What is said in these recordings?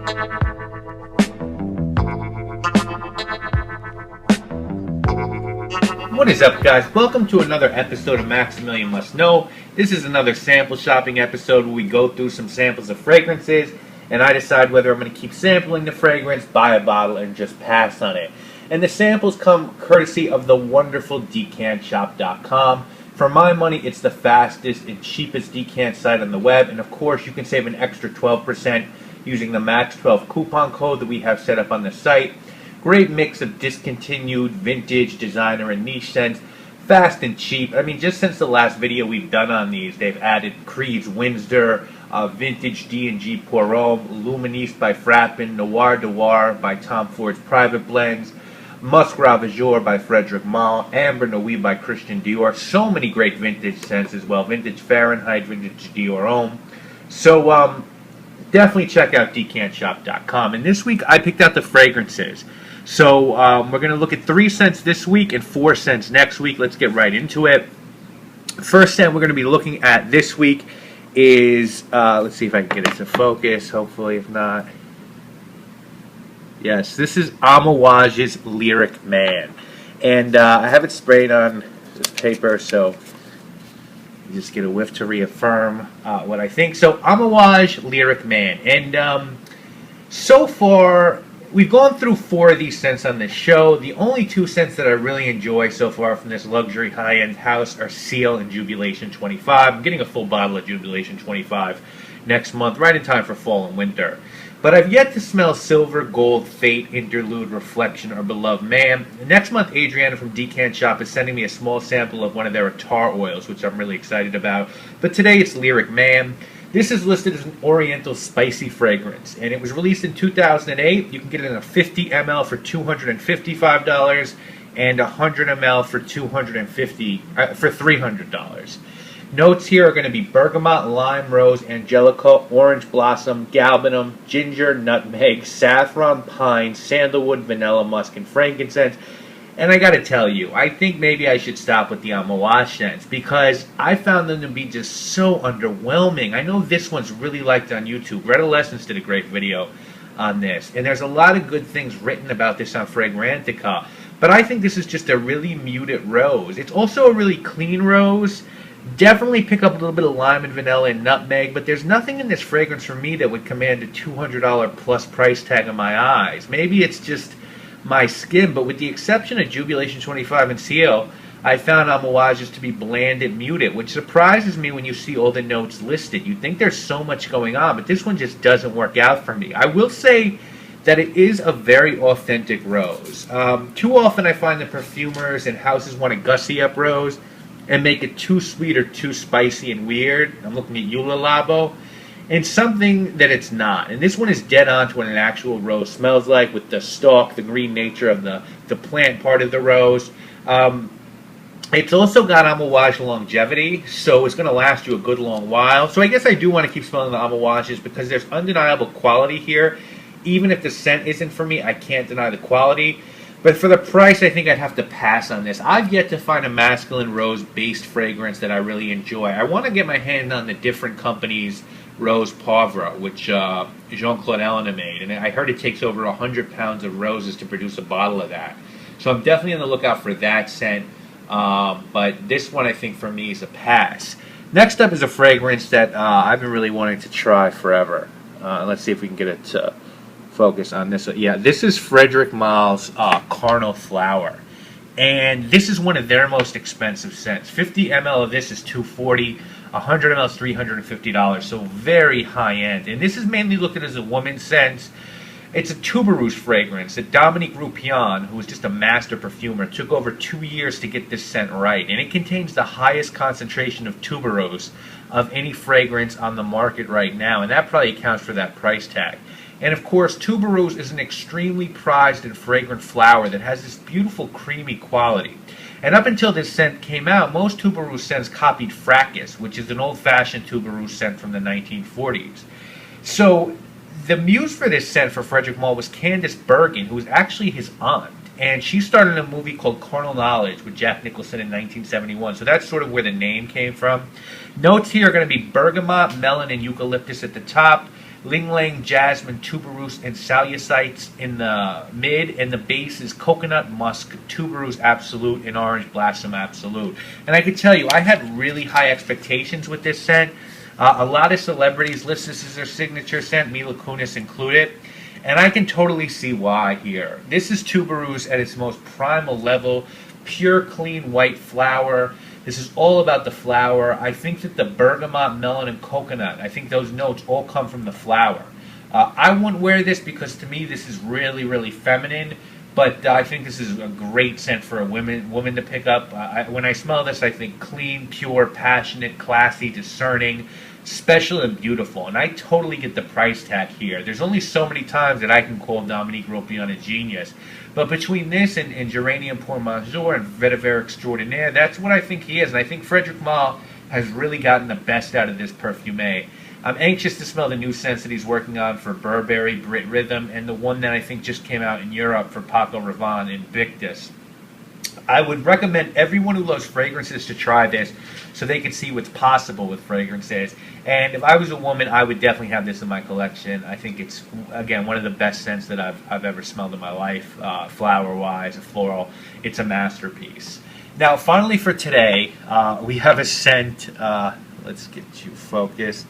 What is up, guys? Welcome to another episode of Maximilian Must Know. This is another sample shopping episode where we go through some samples of fragrances and I decide whether I'm going to keep sampling the fragrance, buy a bottle, and just pass on it. And the samples come courtesy of the wonderful decantshop.com. For my money, it's the fastest and cheapest decant site on the web, and of course you can save an extra 12% using the Max12 coupon code that we have set up on the site. Great mix of discontinued, vintage, designer, and niche scents. Fast and cheap. I mean, just since the last video we've done on these, they've added Creed's Windsor, Vintage D&G Poirot, Luministe by Frappin, Noir Doir by Tom Ford's Private Blends, Musc Ravageur by Frederick Malle, Amber Noir by Christian Dior. So many great vintage scents as well. Vintage Fahrenheit, Vintage Dior Homme. So, definitely check out decantshop.com. And this week, I picked out the fragrances. So we're going to look at 3 scents this week and 4 scents next week. Let's get right into it. The first scent we're going to be looking at this week is, let's see if I can get it to focus, hopefully, if not. Yes, this is Amouage's Lyric Man. And I have it sprayed on this paper, so you just get a whiff to reaffirm what I think. So Amouage Lyric Man. And so far, we've gone through 4 of these scents on this show. The only 2 scents that I really enjoy so far from this luxury high-end house are Seal and Jubilation 25. I'm getting a full bottle of Jubilation 25 next month, right in time for fall and winter. But I've yet to smell Silver, Gold, Fate, Interlude, Reflection, or Beloved Man. Next month, Adriana from Decant Shop is sending me a small sample of one of their tar oils, which I'm really excited about. But today it's Lyric Man. This is listed as an Oriental spicy fragrance, and it was released in 2008. You can get it in a 50 ml for $255 and 100 ml for $300. Notes here are going to be bergamot, lime, rose, angelica, orange blossom, galbanum, ginger, nutmeg, saffron, pine, sandalwood, vanilla, musk, and frankincense. And I gotta tell you, I think maybe I should stop with the Amouage scents because I found them to be just so underwhelming. I know this one's really liked on YouTube. Redolescence did a great video on this. And there's a lot of good things written about this on Fragrantica. But I think this is just a really muted rose. It's also a really clean rose. Definitely pick up a little bit of lime and vanilla and nutmeg, but there's nothing in this fragrance for me that would command a $200 plus price tag in my eyes. Maybe it's just my skin, but with the exception of Jubilation 25 and Seal, I found Amouages to be bland and muted, which surprises me when you see all the notes listed. You'd think there's so much going on, but this one just doesn't work out for me. I will say that it is a very authentic rose. Too often I find that perfumers and houses want to gussy up rose and make it too sweet or too spicy and weird. I'm looking at Eula Labo. And something that it's not. And this one is dead on to what an actual rose smells like, with the stalk, the green nature of the plant part of the rose. It's also got Amouage longevity, so it's going to last you a good long while. So I guess I do want to keep smelling the Amouages because there's undeniable quality here. Even if the scent isn't for me, I can't deny the quality. But for the price, I think I'd have to pass on this. I've yet to find a masculine rose-based fragrance that I really enjoy. I want to get my hand on the different companies' Rose Pauvre, which Jean-Claude Elena made. And I heard it takes over 100 pounds of roses to produce a bottle of that. So I'm definitely on the lookout for that scent. But this one, I think, for me, is a pass. Next up is a fragrance that I've been really wanting to try forever. Let's see if we can get it to focus on this. Yeah, this is Frederick Malle's Carnal Flower. And this is one of their most expensive scents. 50 ml of this is $240. 100 ml is $350, so very high end. And this is mainly looked at as a woman's scent. It's a tuberose fragrance that Dominique Roupion, who was just a master perfumer, took over 2 years to get this scent right. And it contains the highest concentration of tuberose of any fragrance on the market right now. And that probably accounts for that price tag. And of course, tuberose is an extremely prized and fragrant flower that has this beautiful creamy quality. And up until this scent came out, most tuberose scents copied Fracas, which is an old-fashioned tuberose scent from the 1940s. So the muse for this scent for Frederick Malle was Candice Bergen, who was actually his aunt. And she starred in a movie called Carnal Knowledge with Jack Nicholson in 1971. So that's sort of where the name came from. Notes here are going to be bergamot, melon, and eucalyptus at the top. Ling Lang, Jasmine, Tuberose, and Salucites in the mid, and the base is Coconut, Musk, Tuberose Absolute, and Orange Blossom Absolute. And I can tell you, I had really high expectations with this scent. A lot of celebrities list this as their signature scent, Mila Kunis included. And I can totally see why here. This is tuberose at its most primal level, pure, clean, white flower. This is all about the flower. I think that the bergamot, melon, and coconut, I think those notes all come from the flower. I wouldn't wear this because to me this is really, really feminine. But I think this is a great scent for a woman to pick up. When I smell this, I think clean, pure, passionate, classy, discerning, special, and beautiful. And I totally get the price tag here. There's only so many times that I can call Dominique Ropion a genius. But between this and Geranium Pour Monsieur and Vetiver Extraordinaire, that's what I think he is. And I think Frederick Malle has really gotten the best out of this perfume. I'm anxious to smell the new scents that he's working on for Burberry, Brit Rhythm, and the one that I think just came out in Europe for Paco Rabanne, Invictus. I would recommend everyone who loves fragrances to try this so they can see what's possible with fragrances. And if I was a woman, I would definitely have this in my collection. I think it's, again, one of the best scents that I've ever smelled in my life, flower-wise, floral. It's a masterpiece. Now, finally for today, we have a scent. Let's get you focused.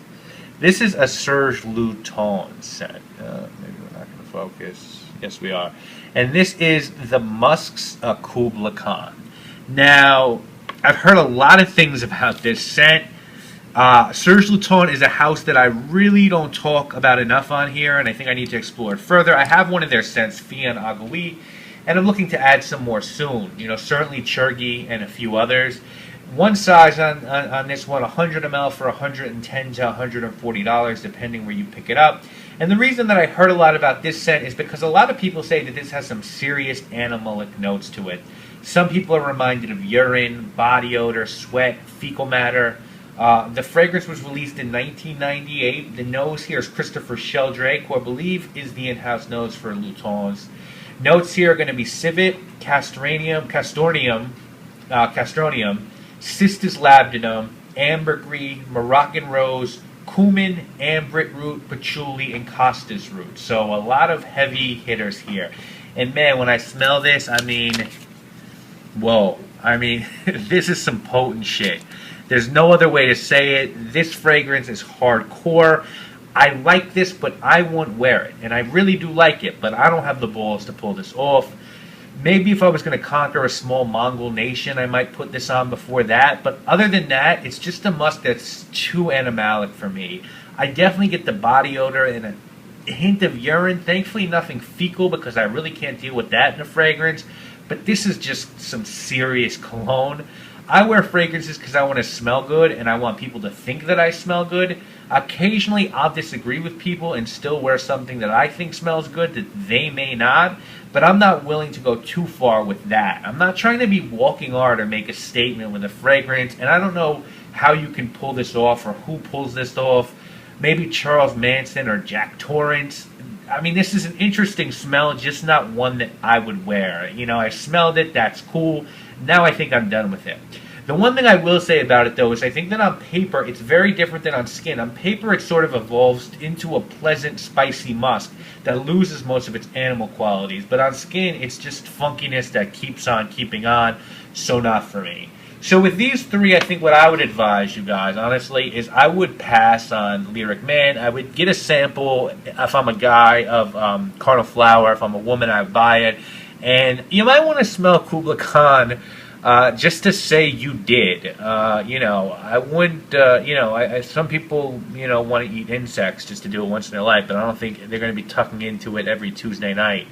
This is a Serge Luten scent. Maybe we're not going to focus. Yes, we are. And this is the Muscs Koublai. Now, I've heard a lot of things about this scent. Serge Luten is a house that I really don't talk about enough on here, and I think I need to explore it further. I have one of their scents, Fian Agui, and I'm looking to add some more soon. You know, certainly Churgi and a few others. One size on this one, 100 ml for $110 to $140, depending where you pick it up. And the reason that I heard a lot about this scent is because a lot of people say that this has some serious animalic notes to it. Some people are reminded of urine, body odor, sweat, fecal matter. The fragrance was released in 1998. The nose here is Christopher Sheldrake, who I believe is the in-house nose for Lutens. Notes here are going to be civet, castronium, Cistus labdanum, ambergris, Moroccan rose, cumin, ambrit root, patchouli, and costus root. So a lot of heavy hitters here. And man, when I smell this, I mean, whoa. I mean, this is some potent shit. There's no other way to say it. This fragrance is hardcore. I like this, but I won't wear it. And I really do like it, but I don't have the balls to pull this off. Maybe if I was going to conquer a small Mongol nation, I might put this on before that. But other than that, it's just a musk that's too animalic for me. I definitely get the body odor and a hint of urine. Thankfully, nothing fecal because I really can't deal with that in a fragrance. But this is just some serious cologne. I wear fragrances because I want to smell good and I want people to think that I smell good. Occasionally, I'll disagree with people and still wear something that I think smells good that they may not. But I'm not willing to go too far with that. I'm not trying to be walking art or make a statement with a fragrance. And I don't know how you can pull this off or who pulls this off. Maybe Charles Manson or Jack Torrance. I mean, this is an interesting smell, just not one that I would wear. You know, I smelled it, that's cool. Now I think I'm done with it. The one thing I will say about it, though, is I think that on paper, it's very different than on skin. On paper, it sort of evolves into a pleasant, spicy musk that loses most of its animal qualities. But on skin, it's just funkiness that keeps on keeping on, so not for me. So with these three, I think what I would advise you guys, honestly, is I would pass on Lyric Man. I would get a sample, if I'm a guy, of Carnal Flower. If I'm a woman, I would buy it. And you might want to smell Koublai Khan just to say you did. You know, I wouldn't, you know, some people, you know, want to eat insects just to do it once in their life, but I don't think they're going to be tucking into it every Tuesday night,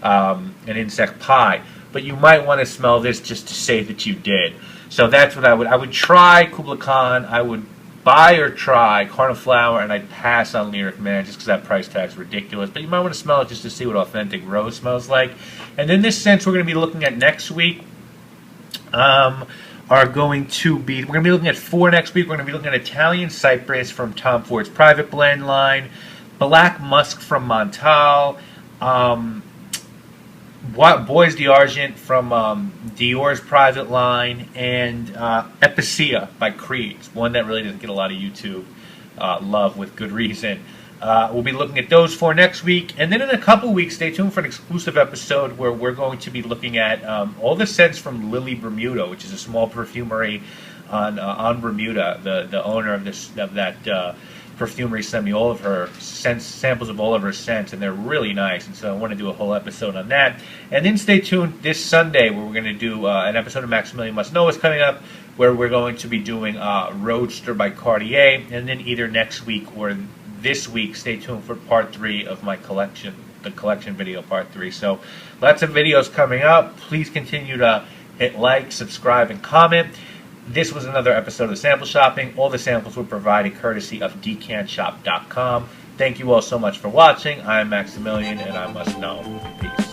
an insect pie. But you might want to smell this just to say that you did. So that's what I would try Koublai Khan, I would buy or try Carnal Flower, and I'd pass on Lyric Man just because that price tag's ridiculous. But you might want to smell it just to see what authentic rose smells like. And then this scent we're going to be looking at next week are going to be, we're going to be looking at 4 next week. We're going to be looking at Italian Cypress from Tom Ford's Private Blend line, Black Musk from Montal, Bois d'Argent from Dior's Private line, and Epicea by Creeds, one that really doesn't get a lot of YouTube love with good reason. We'll be looking at those for next week. And then in a couple weeks, stay tuned for an exclusive episode where we're going to be looking at all the scents from Lily Bermuda, which is a small perfumery on Bermuda. The owner of that perfumery sent me all of her samples of all of her scents, and they're really nice. And so I want to do a whole episode on that. And then stay tuned this Sunday where we're going to do an episode of Maximilian Must Know is coming up, where we're going to be doing Roadster by Cartier. And then either next week or this week, stay tuned for part 3 of my collection, the collection video part 3. So lots of videos coming up. Please continue to hit like, subscribe, and comment. This was another episode of Sample Shopping. All the samples were provided courtesy of decantshop.com. Thank you all so much for watching. I'm Maximilian, and I must know. Peace.